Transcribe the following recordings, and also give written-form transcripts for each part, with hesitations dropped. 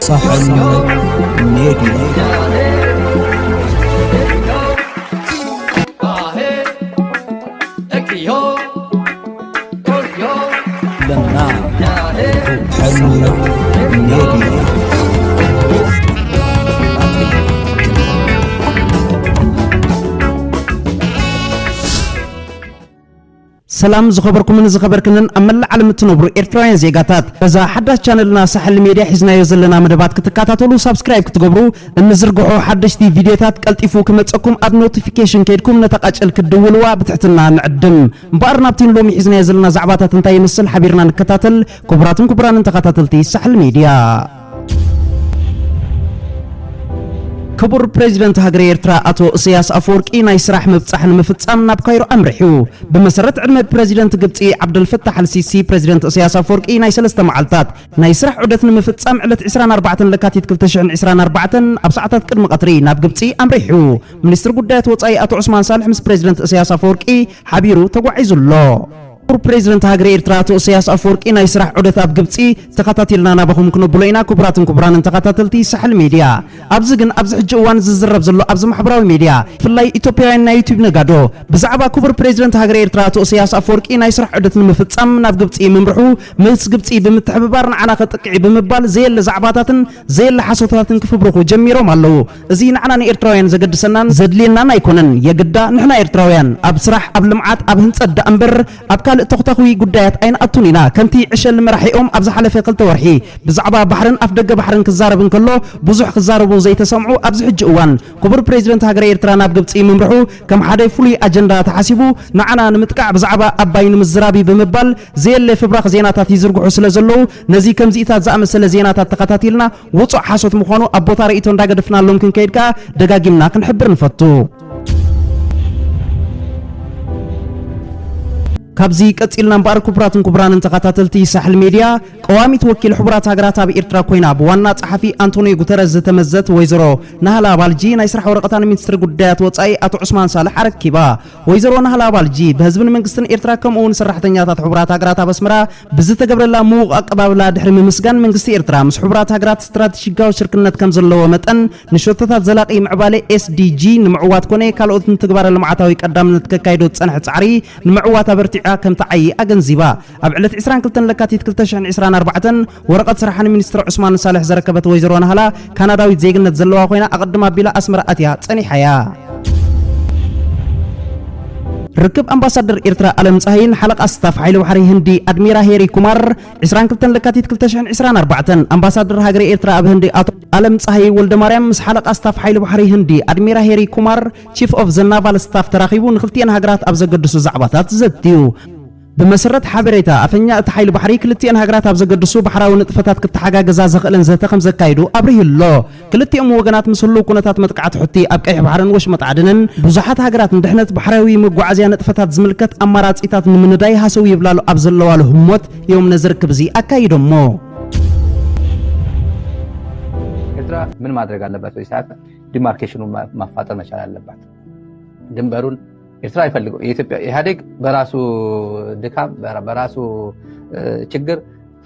صاحب ميديا لنا حلو ميديا سلام زخبركم زخبركن أمل على متنبر إرتراين زيجاتات إذا حدث channelنا ساحل ميديا حزنا يزلنا مدبات كتكاتاتولو سبسكرايب كتقبرو النزرقو حدث دي فيديوهات كالتيفو كمتسكم أب نوتيفيكيشن كيدكم نتقاش الكدولوا بتحتنا نعدم بارنا بتين لومي حزنا يزلنا زعباتات انتاي مسل حبيرنا نكتاتل كبراتن كبران انتقاتاتلتي ساحل ميديا كبر بريزيدنت هاجر إيرترا أتو إسياس أفورقي ناي سراح مبصحن مفتصام ناب كايرو أمرحو بمسرت عدم بريزيدنت قبطي عبد الفتاح السيسي بريزيدنت إسياس أفورقي ناي سلسته معلتات ناي سراح عدتن مفتصام علت 24 لكاتيت كلتشعن 24 أبسعتات قدم قطري ناب قبطي أمرحو منستر قدات وصاي أتو عثمان صالح مس بريزيدنت إسياس أفورقي حبيرو تقوعيزو الله بريزيدنت هاجر إيرترا أتو إسياس أفورقي ناي سراح عدت أب قبطي تقاتاتيلنا نابخم كنبلوينا كبراتن كبران تقاتاتلتي ساحل ميديا أبزغن أبز حجوان ززرب زلو أبز محبراوي ميديا فلاي إثيوبيا نا يوتيوب نغادو بزعبا كبر بريزيدنت هاجر إيرترا أتو إسياس أفورقي ناي سراح عدت مفتصام ناب قبطي ممرحو مس قبطي بمتحببار نعنا قطقعي بمبال زي الزعباتاتن زي الحسوتاتن كفبرخو جميروم الله ازي نعنا إيرتراويان زقدسنان زدلينا نايكونن يقدا نحنا إيرتراويان أب سراح أب لمعات أب هنصد أمبر أب كال تختخوي قدايات أين أتونينا كنتي عشل مرحيهم أبز حلفة قلت ورحي بزعبا بحرن أفدق بحرن كزاربن كله بزح كزاربو زي تسمعوا أبز حج أوان كبر بريزيدنت هاجر إيرترا ناب قبطي ممرحو كم حدا فولي أجندا تحاسبو نعنا نمتقع بزعبا أباين مزرابي بمبال زي اللي فبراق زيناتات يزرقو حسل زلو نزي كم زيتات زعمسل زيناتات تقاتاتيلنا وصع حاسوت مخانو أبو طارئتون داقا دفنا لهم كن كيدكا دقاقيمنا كنحبر نفتو كابزي قتيلنا مبار كبراتن كبران انتقاتاتلتي ساحل ميديا قوامي توكيل حبرات هاجرات اب إيرترا كوينا بوانا صحفي أنطونيو غوتيريز تمزت ويزرو نهلا بالجي ناي سرح ورقتان مينستر غدات وصاي اتو عثمان صالح ركبا ويزرو نهلا بالجي بهزبن منغستن إيرترا كمون سرحتنياتات حبرات هاجرات بسمرا بزتغبرلا موق اقبابلا دحر مسغان منغست إيرترا مس حبرات هاجرات استراتيجياو شركنت كم زلو متن نشوتات زلاقي معبالي SDG نمعوات كوني كالوت تغبار المعاتاوي قدامنت كايدو صنح صعري نمعوات برتي كم تعي أجنزبا أبعلت عسران كلتن لكاتيت كلتشان عسران 4 ورقة صرحان مينستر عثمان صالح زركبت ويزرون هلا كنداوي زيغنت زلوا خوينا أقدم بلا أسمر أتيا صني حياة ركب أمباسادر إيرترا ألم صهين حلقة استاف حيلو حري هندي أدميرا هيري كومار عسران كلتن لكاتيت كلتشان عسران 4 أمباسادر هاجر إيرترا أب هندي ألم صهي ولد مريم مس حلقة استاف حيلو حري هندي أدميرا هيري كومار تشيف أوف ذا نافال ستاف تراخيبون خلتين هاجرات أبزقدسو زعباتات زتيو بمسرت حبريتا أفنيا تحيل بحري كلتين هاجرات أبزقدسو بحراو نطفتات كتحاجا جزاز خلن زتقم زكايدو أبريه الله كلتي وجنات مسلو كنتات متقعت حتي أبقى بحرن وش متعدنن بزحات هاجرات ندحنت بحراوي مجوعزيا نطفتات زملكت أمارات إتات من داي هسوي يبلالو أبزلوا عليهم موت يوم نزرك بزي أكايدو مو من ما أدري قال لبعض ويساعد ديماركيشن ما فاتر مشان على لبعض دمبرون إسرا يفلقوا يهديك براسو دكام براسو ችግር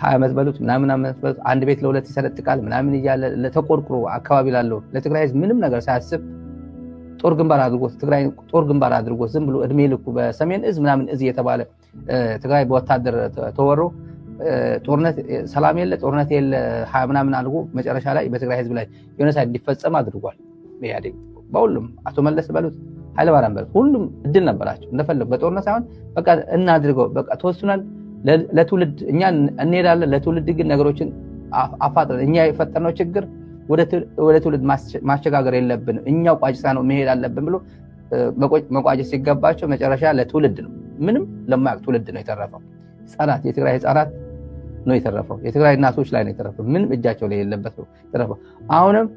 20 ዓመት በሉት ምናምን ዓመት በሉት አንድ ቤት ለሁለት ይሰለጥቃል ምናምን ይያለ ለተቆርቁሮ አካባቢ ላለው ለትግራይ ህዝብ ምንም ነገር ሳያስብ ጦር ግንባር አድርጎ ዝም ብሎ እድሜ ልኩ በሰሜን እዝ ምናምን እዝ የተባለ ትግራይ በወታደር ተወሮ ጦርነት ሰላም የለ ጦርነት የለ 20 ምናምን አልጎ መጨረሻ ላይ በትግራይ ህዝብ ላይ ጄኖሳይድ እንዲፈጸም አድርጓል ያደግ በሁሉም አቶ መለስ በሉት ኃይለ ማርያም በሉት ሁሉም እድል ነበራቸው እንደፈለጉ በጦርነት ሳይሆን በቃ እናድርገው በቃ ተወስኗል ለትውልድ እኛ እንሄዳለን ለትውልድ ግን ነገሮችን አፋጥረን እኛ የፈጠነው ችግር ወደ ትውልድ ማሸጋገር የለብንም እኛው ቋጭሳ ነው መሄድ አለብን ብሎ መቋጨት ሲገባቸው መጨረሻ ለትውልድ ነው ምንም ለማያውቅ ትውልድ ነው የተረፈው ህፃናት የትግራይ ህፃናት ነው የተረፈው የትግራይ እናቶች ላይ ነው የተረፈው ምንም እጃቸው ላይ የለበት ነው የተረፈው አሁንም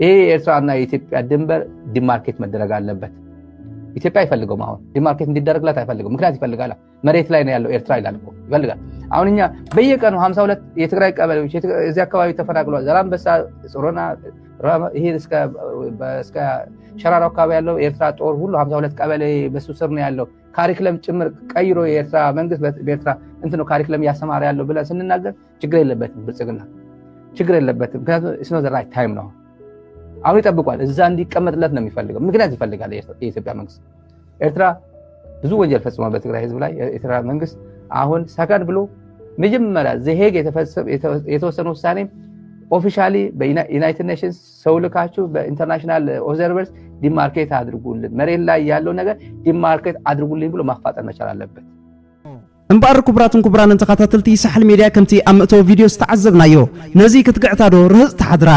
ይሄ ኤርትራና የኢትዮጵያ ድንበር ዲማርኬት መደረግ አለበት ኢትዮጵያ አይፈልገውም አሁን ዲማርኬት እንዲደረግላት አይፈልገውም ምክንያት ይፈልጋል መሬት ላይ ነው ያለው ኤርትራ ይላል እኮ ይፈልጋል አሁን እኛ በየቀኑ 52 የትግራይ ቀበሌዎች እዚህ አካባቢ ተፈናቅለዋል ዛላምበሳ ጾሮና ይሄ እስከ ሸራሮ አካባቢ ያለው ኤርትራ ጦር ሁሉ 52 ቀበሌ በሱ ስር ነው ያለው ካሪክለም ጭምር ቀይሮ የኤርትራ መንግስት በኤርትራ እንትነው ካሪክለም ያሰማራ ያለው ብለን ስንናገር ችግር የለበትም ብልጽግና ችግር የለበትም ምክንያቱም it's not the right time ነው አሁን ይጠብቋል እዛ እንዲቀመጥለት ነው የሚፈልገው ምክንያት ይፈልጋል የኢትዮጵያ መንግስት ኤርትራ ብዙ ወንጀል ፈጽሟል በትግራይ ህዝብ ላይ የኤርትራ መንግስት አሁን ሰከንድ ብሎ መጀመሪያ ዘሄግ የተወሰነ ውሳኔ ኦፊሻሊ በዩናይትድ ኔሽንስ ሰው ልካችሁ በኢንተርናሽናል ኦብዘርቨርስ ዲማርኬት አድርጉልን መሬት ላይ ያለው ነገር ዲማርኬት አድርጉልን ብሎ ማፋጠን መቻል አለበት እምባር ኩብራን ተከታተልቲ ሳሕል ሚዲያ ከምቲ አምእቶ ቪዲዮ ዝተዓዘብናዮ ነዚ ክትግዕታዶ ርህጽ ተሓድራ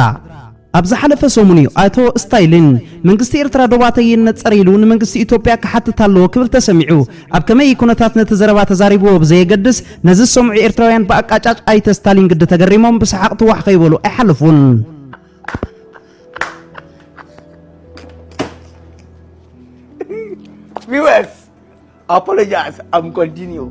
ኣብዛ ሓለፈ ሰሙን እዩ ኣቶ ስታይልን መንግስቲ ኤርትራ ዶባተይ ነጸሪሉ ንመንግስቲ ኢትዮጵያ ክሓትታሎ ክብል ተሰሚዑ ኣብ ከመይ ኩነታት ነቲ ዘረባ ተዛሪብዎ ብዘየገድስ ነዚ ሰምዑ ኤርትራውያን በኣቃጫጭ ኣይተ ስታሊን ግዲ ተገሪሞም ብሰሓቅ ትዋሕ ከይበሉ ኣይሓልፉን Viewers, apologize, I'm continue.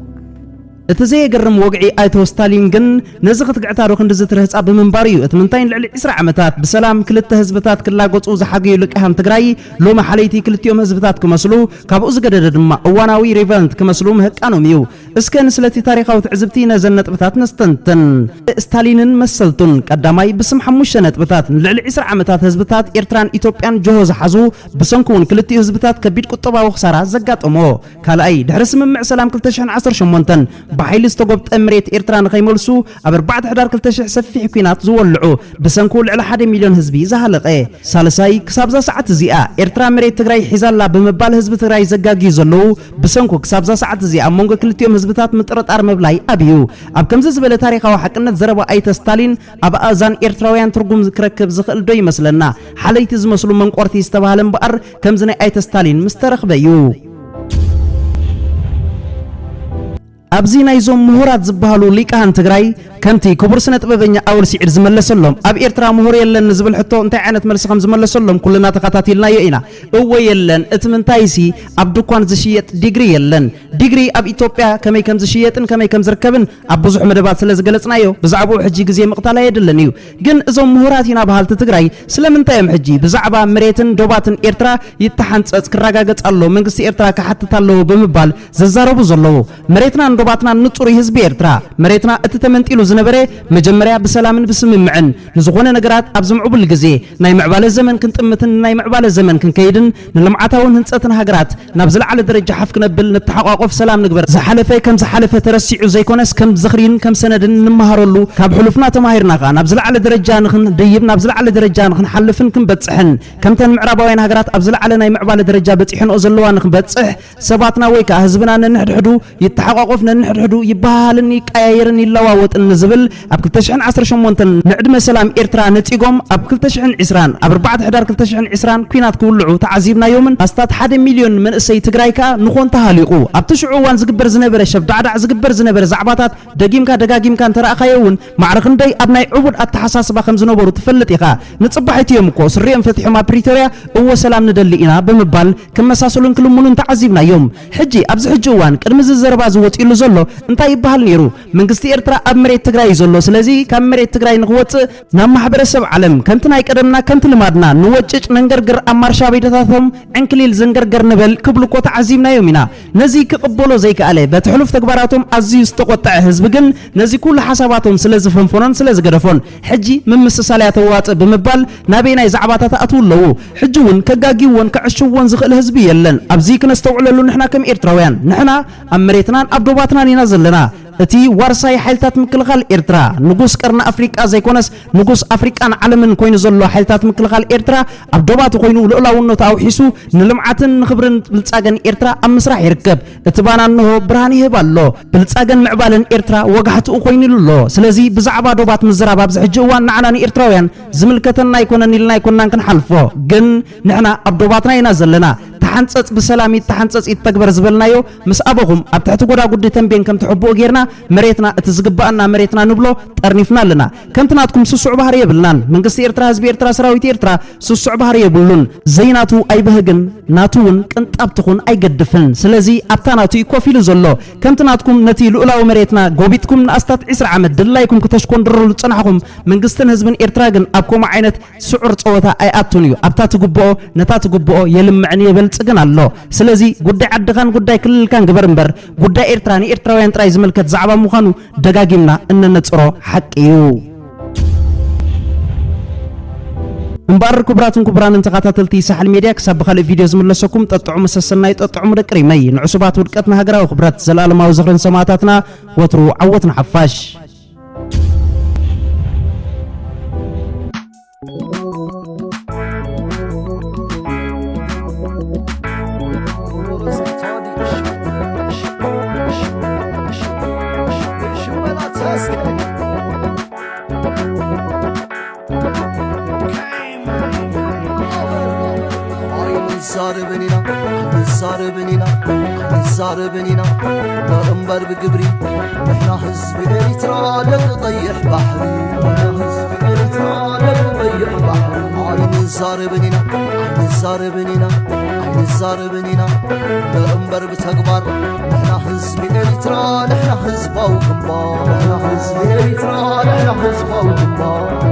እቲ ዘየገርም ወግዒ ኣይተ ስታሊን ግን ነዚ ክትግዕታዶ ክንዲ ዝትርህጻ ብምንባር እዩ እቲ ምንታይን ልዕሊ 20 ዓመታት ብሰላም ክልተ ህዝብታት ክላጎጹ ዝሓገዩ ልቃሃም ትግራይ ሎማ ሓለይቲ ክልቲኦም ህዝብታት ክመስሉ ካብኡ ዝገደደ ድማ እዋናዊ ሪቨንት ክመስሉ ምህቃኖም እዩ እስከ ንስለቲ ታሪኻዊ ትዕዝብቲ ነዘን ነጥብታት ነስተንትን ስታሊንን መሰልቱን ቀዳማይ ብስም 5 ነጥብታት ልዕሊ 20 ዓመታት ህዝብታት ኤርትራን ኢትዮጵያን ጆሆ ዝሓዙ ብሰንኩን ክልቲኡ ህዝብታት ከቢድ ቁጠባዊ ክሳራ ዘጋጠሞ ካልኣይ ድሕሪ ስምምዕ ሰላም 2018 በኃይል ዝተጎብጠ መሬት ኤርትራ ንኸይመልሱ ኣብ 4 ሕዳር 2000 ሰፊሕ ኩናት ዝወልዑ ብሰንኩ ልዕሊ 1 ሚልዮን ህዝቢ ዝሃለቀ ሳልሳይ ክሳብዛ ሰዓት እዚኣ ኤርትራ መሬት ትግራይ ሒዛላ ብምባል ህዝቢ ትግራይ ዘጋግዩ ዘለው ብሰንኩ ክሳብዛ ሰዓት እዚኣ መንጎ ክልቲኦም ህዝብታት ምጥርጣር መብላይ ኣብዩ ኣብ ከምዚ ዝበለ ታሪኻዊ ሓቅነት ዘረባ ኣይተ ስታሊን ኣብ ኣዛን ኤርትራውያን ትርጉም ዝክረክብ ዝኽእል ዶ ይመስለና ሓለይቲ ዝመስሉ መንቆርቲ ዝተባሃለ እምበኣር ከምዚ ናይ ኣይተ ስታሊን ምስተረኽበ እዩ ኣብዚ ናይዞም ምሁራት ዝበሃሉ ሊቃን ትግራይ ከምቲ ክቡር ስነ ጥበበኛ ኣውል ሲዒድ ዝመለሰሎም ኣብ ኤርትራ ምሁር የለን ዝብል ሕቶ እንታይ ዓይነት መልሲ ከም ዝመለሰሎም ኩልና ተኸታቲልናዮ ኢና እወ የለን እቲ ምንታይሲ ኣብ ድኳን ዝሽየጥ ዲግሪ የለን ዲግሪ ኣብ ኢትዮጵያ ከመይ ከም ዝሽየጥን ከመይ ከም ዝርከብን ኣብ ብዙሕ መደባት ስለ ዝገለጽናዮ ብዛዕባኡ ሕጂ ግዜ ምቕታል ኣይደለን እዩ ግን እዞም ምሁራት ኢና ባህልቲ ትግራይ ስለምንታዮም ሕጂ ብዛዕባ መሬትን ዶባትን ኤርትራ ይተሓንጸጽ ክረጋገጽ ኣሎ መንግስቲ ኤርትራ ክሓትት ኣለዎ ብምባል ዘዛረቡ ዘለዉ መሬትና ዶባትና ንጹር ህዝቢ ኤርትራ መሬትና እቲ ተመንጢሉ ዝነበረ መጀመርያ በሰላምን በስምምዕን ንዝኾነ ነገራት ኣብ ዝምዕብል ግዜ ናይ ምዕባለ ዘመን ክንጥምትን ናይ ምዕባለ ዘመን ክንከይድን ንልምዓታውን ህንጸትን ሃገራት ናብ ዝለዓለ ደረጃ ሓፍ ክነብል ንተሓቋቆፍ ሰላም ንግበር ዝሓለፈ ከም ዝሓለፈ ተረሲዑ ዘይኮነስ ከም ዝኽሪን ከም ሰነድን ንመሃረሉ ካብ ሕሉፍና ተማሂርና ናብ ዝለዓለ ደረጃ ንኽንደይብ ናብ ዝለዓለ ደረጃ ንኽንሓልፍን ክንበጽሕን ከምተን ምዕራባውያን ሃገራት ኣብ ዝለዓለ ናይ ምዕባለ ደረጃ በጺሕንኦ ዘለዋ ንኽንበጽሕ ሰባትና ወይ ከዓ ህዝብና ነንሕድሕዱ ይተሓቋቆፍ ነንሕድሕዱ ይባሃልን ይቀያየርን ይለዋወጥን ዝብል ኣብ 2018 ንዕድመ ሰላም ኤርትራ ነጺጎም ኣብ 2020 ኣብ 4 ሕዳር 2020 ኩናት ክውልዑ ተዓዚብናዮምን ኣስታት 1 ሚልዮን መንእሰይ ትግራይ ካ ንኾን ተሃሊቁ ኣብ ትሽዑ እዋን ዝግበር ዝነበረ ሸብዳዕዳዕ ዝግበር ዝነበረ ዛዕባታት ደጊምካ ደጋጊምካ እንተረኣኻዮውን ማዕረኽንደይ ኣብ ናይ ዕቡድ ኣተሓሳስባ ከም ዝነበሩ ትፈልጥ ኢኻ ንጽባሕትዮም እኮ ስሪኦም ፈቲሖም ኣብ ፕሪቶሪያ እወ ሰላም ንደሊ ኢና ብምባል ክመሳሰሉን ክልሙኑን ተዓዚብናዮም ሕጂ ኣብዚ ሕጂ እዋን ቅድሚ ዝዘረባ ዝወፂሉ ዘሎ እንታይ ይበሃል ነይሩ መንግስቲ ኤርትራ ኣብ መሬት ትግራይ ዘሎ ስለዚ ካብ መሬት ትግራይ ንኽወጽእ ናብ ማሕበረሰብ ዓለም ከምቲ ናይ ቀደምና ከምቲ ልማድና ንወጭጭ ነንገርግር ኣብ ማርሻ ቤታታቶም ዕንክሊል ዘንገርገር ንበል ክብሉ እኮ ተዓዚብናዮም ኢና ነዚ ክቕበሎ ዘይከኣለ በቲ ሕሉፍ ተግባራቶም ኣዝዩ ዝተቆጠዐ ህዝቢ ግን ነዚ ኩሉ ሓሳባቶም ስለ ዝፈንፎኖን ስለ ዝገደፎን ሕጂ ምምስሳልያ ተዋፅእ ብምባል ናበይ ናይ ዛዕባታት ኣትውለዉ ሕጂ እውን ከጋጊዎን ከዕሽዎን ዝኽእል ህዝቢ የለን ኣብዚ ክነስተውዕለሉ ንሕና ከም ኤርትራውያን ንሕና ኣብ መሬትናን ኣብ ዶባትናን ኢና ዘለና እቲ ዋርሳይ ሓይልታት ምክልኻል ኤርትራ ንጉስ ቀርና ኣፍሪቃ ዘይኮነስ ንጉስ ኣፍሪቃን ዓለምን ኮይኑ ዘሎ ሓይልታት ምክልኻል ኤርትራ ኣብ ዶባቱ ኮይኑ ልዕላውነቱ ኣውሒሱ ንልምዓትን ንኽብርን ብልጻገን ኤርትራ ኣብ ምስራሕ ይርከብ እቲ ባና እንሆ ብርሃን ይህብ ኣሎ ብልጻገን ምዕባልን ኤርትራ ወጋሕትኡ ኮይኑ ኣሎ ስለዚ ብዛዕባ ዶባት ምዝራብ ኣብዚ ሕጂ እዋን ንዓና ንኤርትራውያን ዝምልከተና ኣይኮነን ኢልና ኣይኮናን ክንሓልፎ ግን ንሕና ኣብ ዶባትና ኢና ዘለና ተሓንጸጽ ብሰላም ይተሓንጸጽ ይተግበር ዝበልናዮ ምስ ኣበኹም ኣብ ትሕቲ ጎዳጉዲ ተንቤን ከም ትሕብኦ ጌርና መሬትና እቲ ዝግባአና መሬትና ንብሎ ጠርኒፍና ኣለና ከምቲ ናትኩም ስሱዕ ባህሪ የብልናን መንግስቲ ኤርትራ ህዝቢ ኤርትራ ሰራዊት ኤርትራ ስሱዕ ባህሪ የብሉን ዘይናቱ ኣይበህግን ናቱውን ቅንጣብትኹን ኣይገድፍን ስለዚ ኣብታ ናቱ ይኮፍ ኢሉ ዘሎ ከምቲ ናትኩም ነቲ ልኡላዊ መሬትና ጎቢትኩም ንኣስታት 20 ዓመት ድላይኩም ክተሽኮንድርሉ ጽናሕኩም መንግስትን ህዝብን ኤርትራ ግን ኣብ ከምኡ ዓይነት ስዑር ፀወታ ኣይኣቱን እዩ ኣብታ ትግብኦ ነታ ትግብኦ የልምዕን የበልጽግን ኣሎ ስለዚ ጉዳይ ዓድኻን ጉዳይ ክልልካን ግበር እምበር ጉዳይ ኤርትራ ንኤርትራውያን ጥራይ ዝምልከት ዛዕባ ምዃኑ ደጋጊምና እንነጽሮ ሓቂ እዩ እንባር ክቡራን ተኸታተልቲ ሳሕል ሚድያ ክሳብ በኻልእ ቪድዮ ዝምለሰኩም ጠጥዑ መሰሰናይ ጠጥዑ ምደቅሪ መይ ንዕሱባት ውድቀትና ሃገራዊ ክብረት ዘላለማዊ ዝኽርን ሰማዕታትና ወትሩ ዓወትና ሓፋሽ زاربنينا نرمبر بقبري نحنا حزب إريترا لنطيح بحري نحنا حزب إريترا لنطيح بحري عين زاربنينا نرمبر بتكبر نحنا حزب إريترا نحنا حزب وكبار نحنا حزب إريترا نحنا حزب وكبار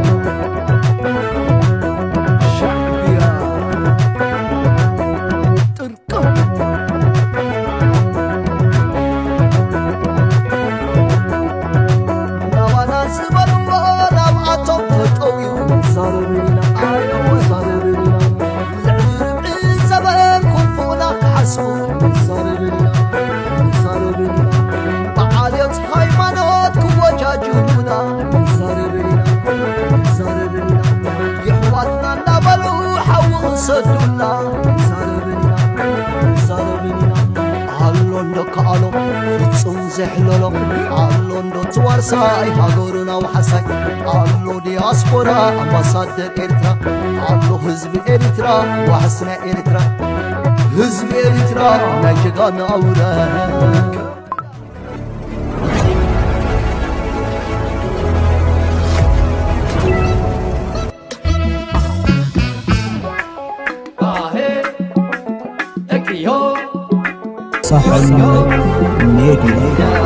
زحلولو علو ندو توارساي هاغورنا وحساي علو دياسبورا امباسادر إريترا علو حزب إريترا وحسنا إريترا حزب إريترا نايجانا أورا صح ميديا